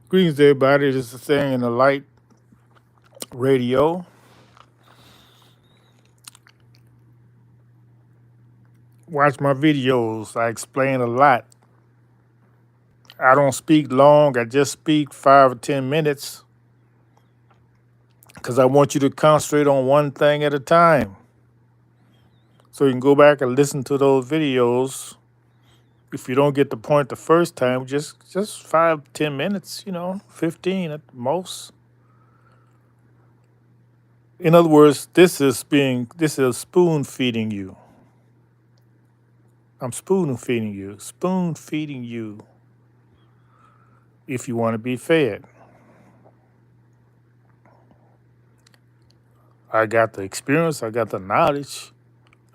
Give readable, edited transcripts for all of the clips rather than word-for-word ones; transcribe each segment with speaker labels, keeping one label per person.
Speaker 1: Greetings, everybody. This is Staying in the Light Radio. Watch my videos. I explain a lot. I don't speak long. I just speak 5 or 10 minutes because I want you to concentrate on one thing at a time. So you can go back and listen to those videos. If you don't get the point the first time, just 5, 10 minutes. 15 at the most. In other words, this is spoon feeding you. I'm spoon feeding you. Spoon feeding you if you want to be fed. I got the experience, I got the knowledge.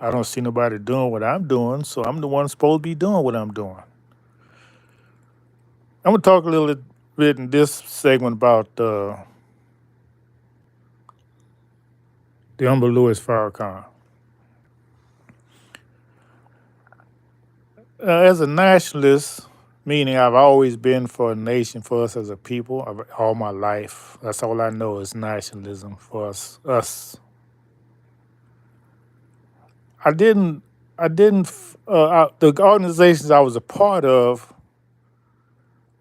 Speaker 1: I don't see nobody doing what I'm doing, so I'm the one supposed to be doing what I'm doing. I'm gonna talk a little bit in this segment about the Humble Louis Farrakhan. As a nationalist, meaning I've always been for a nation, for us as a people, all my life. That's all I know is nationalism for us. Us. I didn't. I didn't. The organizations I was a part of,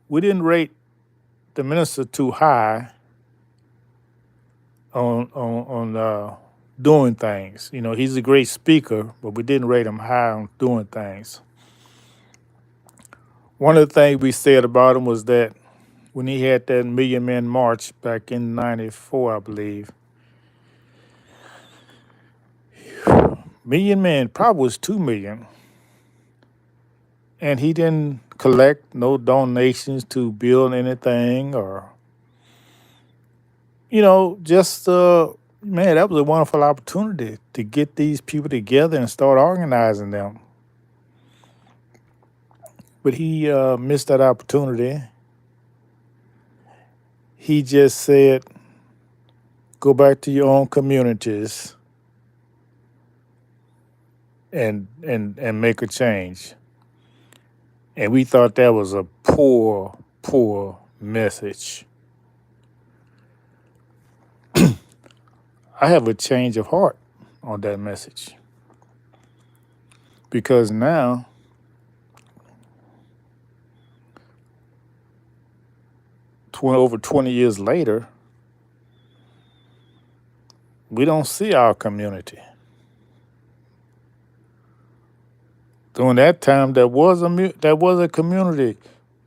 Speaker 1: we didn't rate the minister too high on doing things. He's a great speaker, but we didn't rate him high on doing things. One of the things we said about him was that when he had that Million Man March back in '94, I believe, Million Man probably was 2 million, and he didn't collect no donations to build anything or just man, that was a wonderful opportunity to get these people together and start organizing them. But he missed that opportunity. He just said, "Go back to your own communities and make a change." And we thought that was a poor message. I have a change of heart on that message because now, over 20 years later, we don't see our community. During that time, there was a community.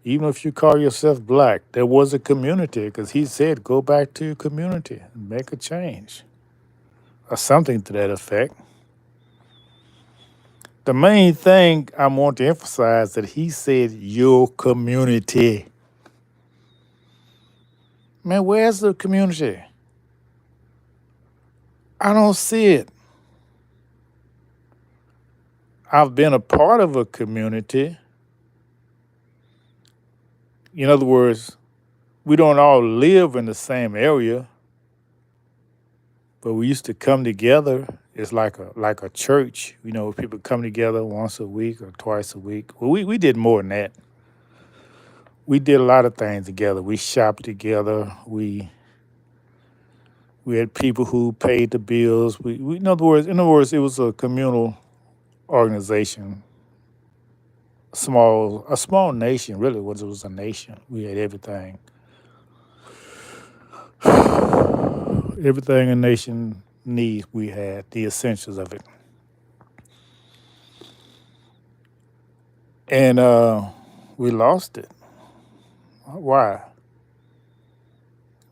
Speaker 1: Even if you call yourself black, there was a community because he said, "Go back to your community and make a change," or something to that effect. The main thing I want to emphasize that he said, "Your community." Man, where's the community? I don't see it. I've been a part of a community. In other words, we don't all live in the same area, but we used to come together. It's like a church. People come together once a week or twice a week. Well, we did more than that. We did a lot of things together. We shopped together. We had people who paid the bills. In other words, it was a communal organization. A small nation, really. It was a nation. We had everything. Everything a nation needs, we had the essentials of it. And we lost it. Why?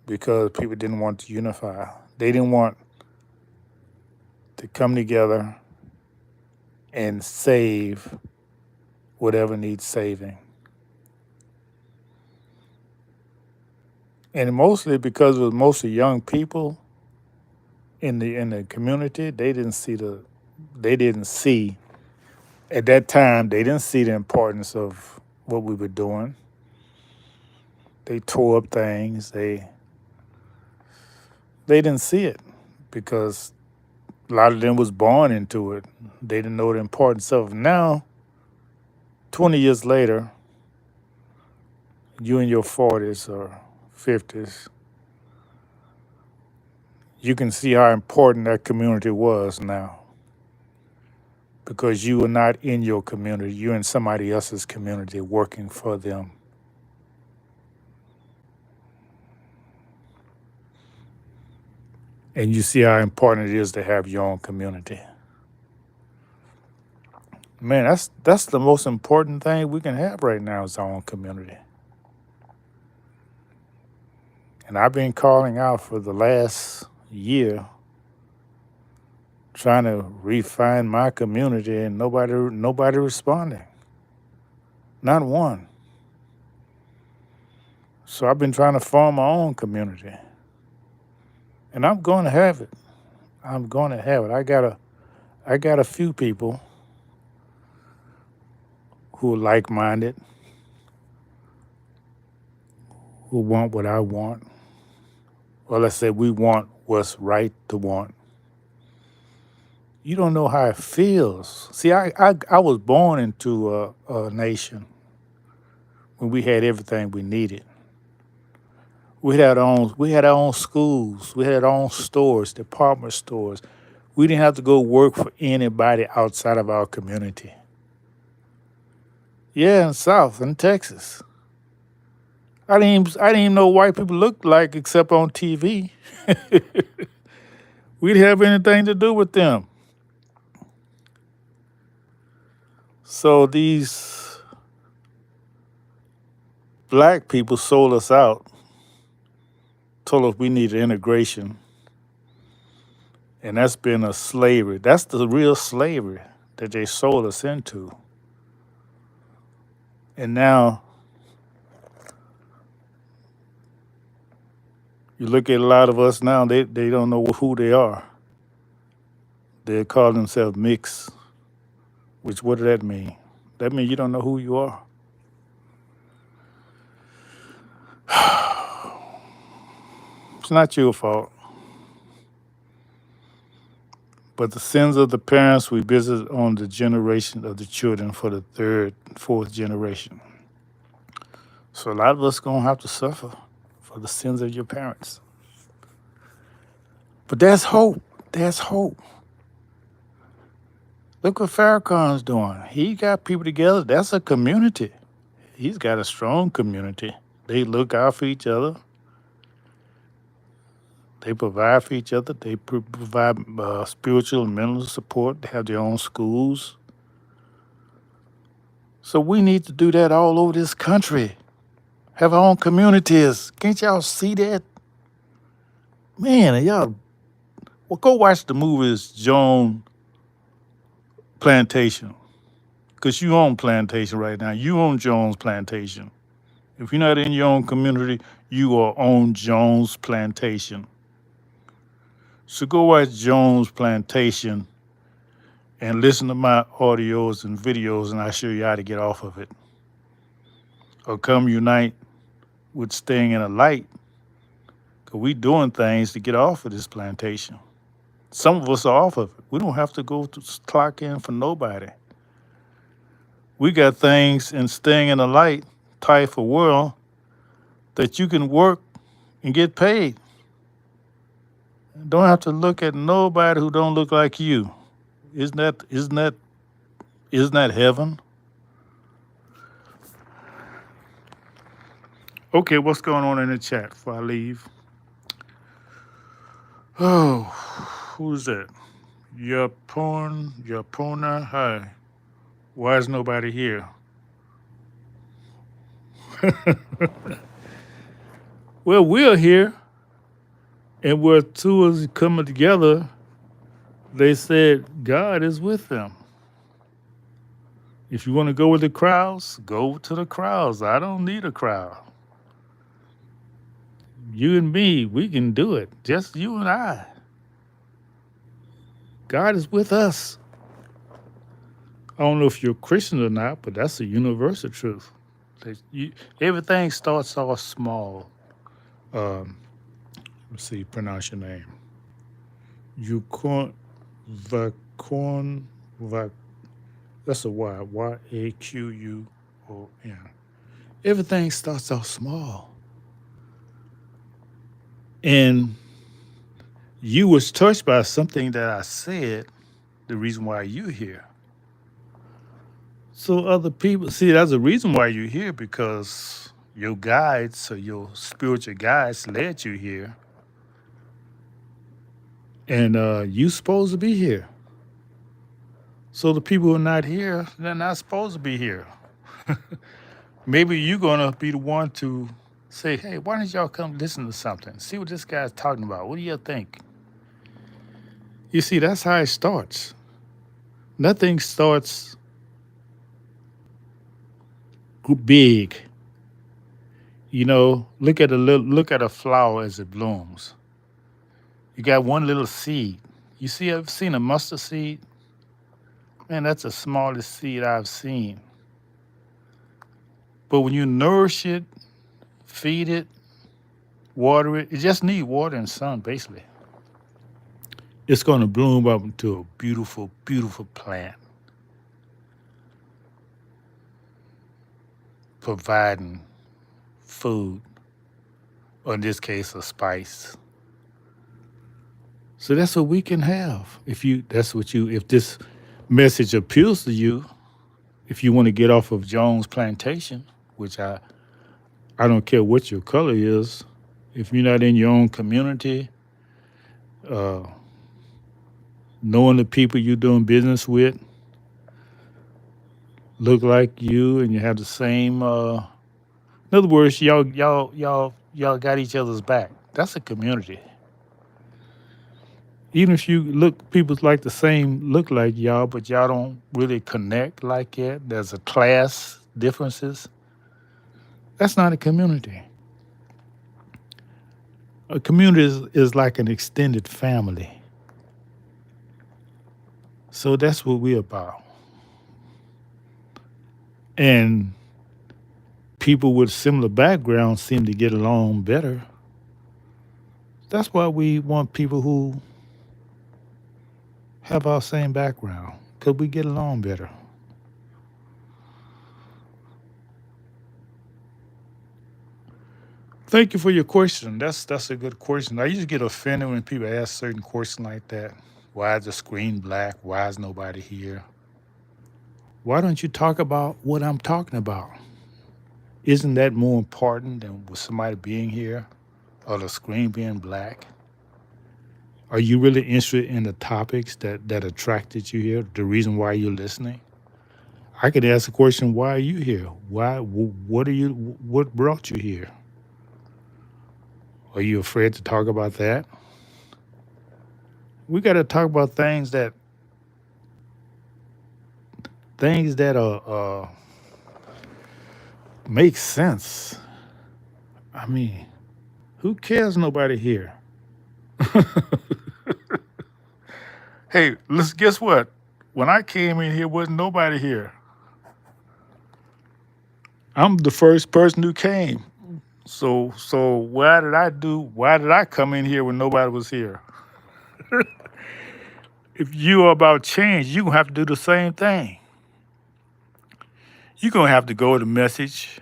Speaker 1: Because people didn't want to unify. They didn't want to come together and save whatever needs saving. And mostly because it was mostly young people in the community, they didn't see at that time, they didn't see the importance of what we were doing. They tore up things. They didn't see it because a lot of them was born into it. They didn't know the importance of it. Now 20 years later, you in your 40s or 50s, you can see how important that community was now because you were not in your community. You're in somebody else's community working for them. And you see how important it is to have your own community. Man, that's the most important thing we can have right now is our own community. And I've been calling out for the last year, trying to refine my community, and nobody responding. Not one. So I've been trying to form my own community. And I'm going to have it. I'm going to have it. I got a few people who are like-minded, who want what I want. Well, let's say we want what's right to want. You don't know how it feels. See, I was born into a nation when we had everything we needed. We had our own schools, we had our own stores, department stores. We didn't have to go work for anybody outside of our community. Yeah, in South in Texas. I didn't even know what white people looked like except on TV. We didn't have anything to do with them. So these black people sold us out, told us we needed integration. And that's been a slavery. That's the real slavery that they sold us into. And now you look at a lot of us now, they don't know who they are. They call themselves mixed, which what does that mean? That means you don't know who you are. It's not your fault. But the sins of the parents we visit on the generation of the children for the third, fourth generation. So a lot of us gonna have to suffer for the sins of your parents. But there's hope. There's hope. Look what Farrakhan's doing. He got people together. That's a community. He's got a strong community. They look out for each other. They provide for each other. They provide spiritual and mental support. They have their own schools. So we need to do that all over this country. Have our own communities. Can't y'all see that? Man, y'all, well, go watch the movies Joan Plantation. Because you own Plantation right now. You own Jones Plantation. If you're not in your own community, you are on Jones Plantation. So go watch Jones Plantation and listen to my audios and videos, and I'll show you how to get off of it. Or come unite with staying in a light, because we doing things to get off of this plantation. Some of us are off of it. We don't have to go to clock in for nobody. We got things in staying in the light, Taifa World, that you can work and get paid. Don't have to look at nobody who don't look like you. Isn't that heaven? Okay, what's going on in the chat before I leave? Oh, who's that? Yapona, hi. Why is nobody here? Well, we're here, and where two is coming together, they said God is with them. If you want to go with the crowds, go to the crowds. I don't need a crowd. You and me, we can do it. Just you and I. God is with us. I don't know if you're Christian or not, but that's a universal truth. Everything starts off small. Let's see, pronounce your name. Yukon Vakon That's a Y. YAQUON. Everything starts off small. And you was touched by something that I said, the reason why you here. So other people see that's the reason why you're here because your guides or your spiritual guides led you here, and you supposed to be here. So the people who are not here, they're not supposed to be here. Maybe you're gonna be the one to say, "Hey, why don't y'all come listen to something? See what this guy's talking about. What do you think?" You see, that's how it starts. Nothing starts big. Look at a flower as it blooms. You got one little seed. You see, I've seen a mustard seed. Man, that's the smallest seed I've seen. But when you nourish it, feed it, water it, it just need water and sun, basically. It's going to bloom up into a beautiful, beautiful plant, providing food, or in this case, a spice. So that's what we can have. If this message appeals to you, if you want to get off of Jones Plantation, which I don't care what your color is, if you're not in your own community, uh, knowing the people you're doing business with look like you and you have the same, in other words, y'all got each other's back. That's a community. Even if you look, people like the same look like y'all, but y'all don't really connect like that. There's a class differences. That's not a community. A community is like an extended family. So that's what we're about. And people with similar backgrounds seem to get along better. That's why we want people who have our same background, because we get along better. Thank you for your question. That's a good question. I used to get offended when people ask certain questions like that. Why is the screen black? Why is nobody here? Why don't you talk about what I'm talking about? Isn't that more important than with somebody being here or the screen being black? Are you really interested in the topics that attracted you here? The reason why you're listening? I could ask the question, why are you here? What brought you here? Are you afraid to talk about that? We got to talk about things that make sense. I mean, who cares? Nobody here. Hey, let's guess what? When I came in here, wasn't nobody here. I'm the first person who came. So why did I come in here when nobody was here? If you are about change, you're gonna have to do the same thing. You're gonna have to go with a message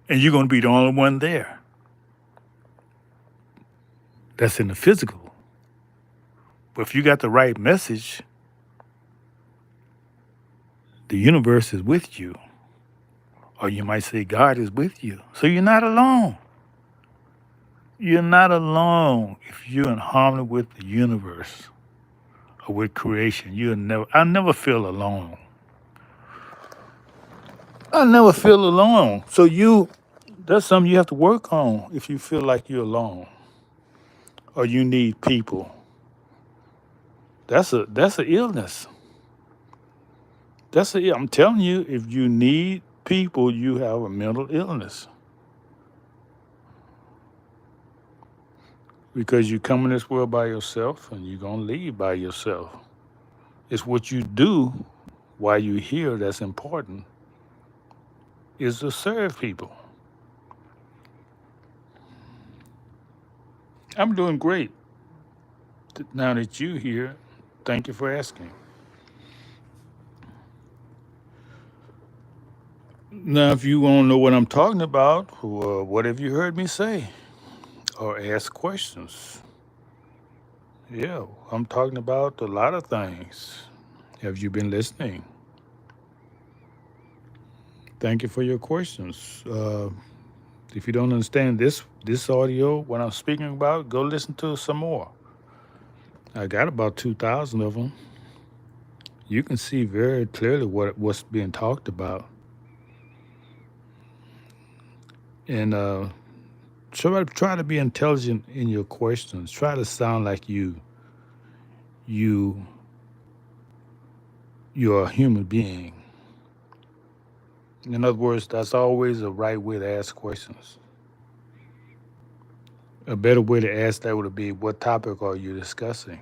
Speaker 1: and you're gonna be the only one there. That's in the physical. But if you got the right message, the universe is with you. Or you might say God is with you. So you're not alone. You're not alone if you're in harmony with the universe or with creation. I never feel alone. I never feel alone. That's something you have to work on if you feel like you're alone or you need people. That's a illness. I'm telling you, if you need people, you have a mental illness because you come in this world by yourself and you're gonna leave by yourself. It's what you do while you're here that's important is to serve people. I'm doing great now that you're here. Thank you for asking. Now, if you want to know what I'm talking about, what have you heard me say? Or ask questions? Yeah, I'm talking about a lot of things. Have you been listening? Thank you for your questions. If you don't understand this audio, what I'm speaking about, go listen to some more. I got about 2,000 of them. You can see very clearly what's being talked about, and try to be intelligent in your questions. Try to sound like you you're a human being. In other words, that's always a right way to ask questions. A better way to ask that would be, what topic are you discussing?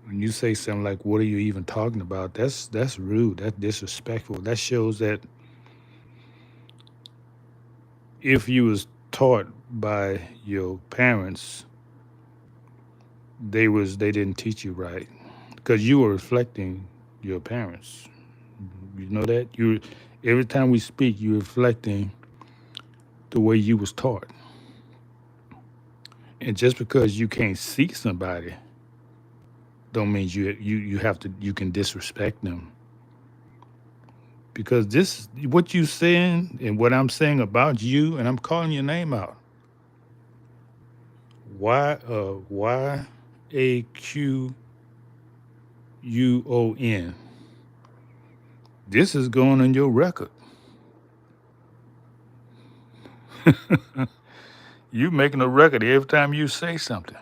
Speaker 1: When you say something like, "What are you even talking about?" That's rude. That's disrespectful. That shows that if you was taught by your parents, they didn't teach you right because you were reflecting your parents. You know that you every time we speak, you're reflecting the way you was taught. And just because you can't see somebody, don't mean you have to you can disrespect them because this what you saying and what I'm saying about you, and I'm calling your name out. YAQUON. This is going on your record. You making a record every time you say something.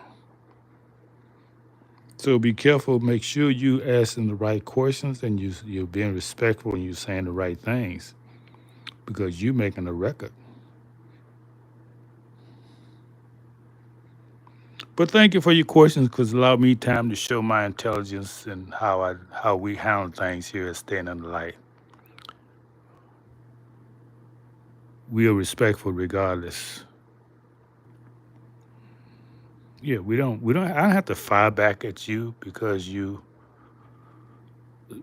Speaker 1: So be careful. Make sure you asking the right questions and you're being respectful and you're saying the right things because you making a record. But thank you for your questions because it allowed me time to show my intelligence and how we handle things here at Staying in the Light. We are respectful regardless. Yeah, we don't. I don't have to fire back at you because you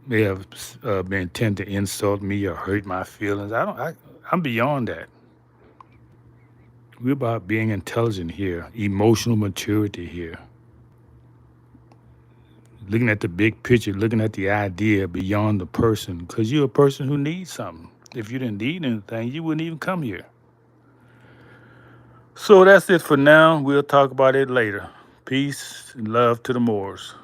Speaker 1: may have been intent to insult me or hurt my feelings. I don't. I'm beyond that. We're about being intelligent here, emotional maturity here, looking at the big picture, looking at the idea beyond the person. Because you're a person who needs something. If you didn't need anything, you wouldn't even come here. So that's it for now. We'll talk about it later. Peace and love to the Moors.